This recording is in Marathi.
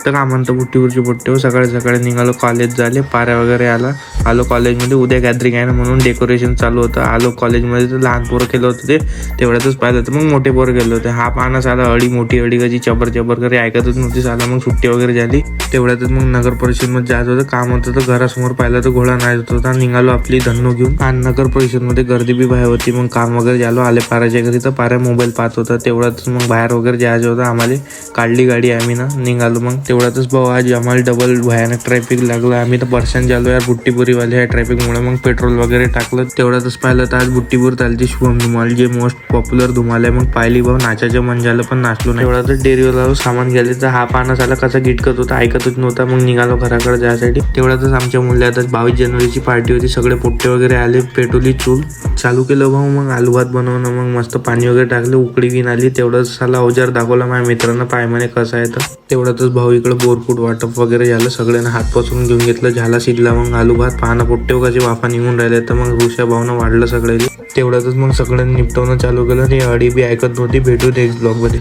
तर का म्हणतं बुट्टीवरची पोट्टे सकाळी सकाळी निघालो, कॉलेज झाले, पाऱ्या वगैरे आलो कॉलेजमध्ये. उद्या गॅदरिंग आहे ना म्हणून डेकोरेशन चालू होतं. आलो कॉलेजमध्ये तर लहान पोरं केलं होतं ते तेवढ्यातच पाहिलं होतं. मग मोठे पोरं गेले होते. हा पाहणं साला मोठी अडी कशी चबर करे ऐकतच नव्हती साला. मग सुट्टी वगैरे झाली तेवढ्यातच मग नगर परिषदमध्ये जायचं होतं, काम होतं. तर घरासमोर पाहिलं तर घोडा नाचत होता. निघालो आपली धन्नो घेऊन. आणि नगर परिषदमध्ये गर्दी बी बाहेर होती. मग काम वगैरे झालो, आले पाऱ्याच्या घरी तर पाऱ्या मोबाईल पाहत होता. तेवढ्यातच मग बाहेर वगैरे जायचं होतं आम्हाला. काढली गाडी आम्ही ना निघालो. मग तेवढ्यातच भाऊ आज आम्हाला डबल भयानक ट्रॅफिक लागलं. आम्ही तर पर्शन झालो यार बुट्टीपुरीवाले ह्या ट्रॅफिकमुळे. मग पेट्रोल वगैरे टाकलं. तेवढ्यातच पाहिलं तर आज बुट्टीपूर चालती शुभम धुमाल, जे मोस्ट पॉप्युलर धुमाल आहे. मग पाहिली भाऊ नाचाचं मन झालं पण नाचलो नाही. तेवढ्यातच डेअरीवर सामान गेले तर हा पाहणं झाला कसा गिटकत होता, ऐकतच नव्हता. मग निघालो घराकडे जायसाठी. तेवढ्यातच आमच्या मुलात 22 जानेवारीची पार्टी होती. सगळे पोट्टे वगैरे आले. पेटवली चूल, चालू केलं भाऊ. मग आलू भात बनवणं. मग मस्त पाणी वगैरे टाकलं, उकळी घेऊन आली. तेवढंच साला अवजार दाखवला माझ्या मित्रांना, पाय म्हणे कसं आहे. तर तेवढ्यातच भाऊ इकडे बोरफूट वाटप वगैरे झालं. सगळ्यांना हात पसरून घेऊन घेतलं. झाला शिजला मग आलू भात. पाहणं पोट्टे वगैरे वाफा निघून राहिले. तर मग ऋषा भाऊनं वाढलं सगळ्यांनी. तेवढ्यातच मग सगळ्यांनी निपटवणं चालू केलं. आणि अडी बी ऐकत नव्हती. भेटू नेक्स्ट ब्लॉगमध्ये.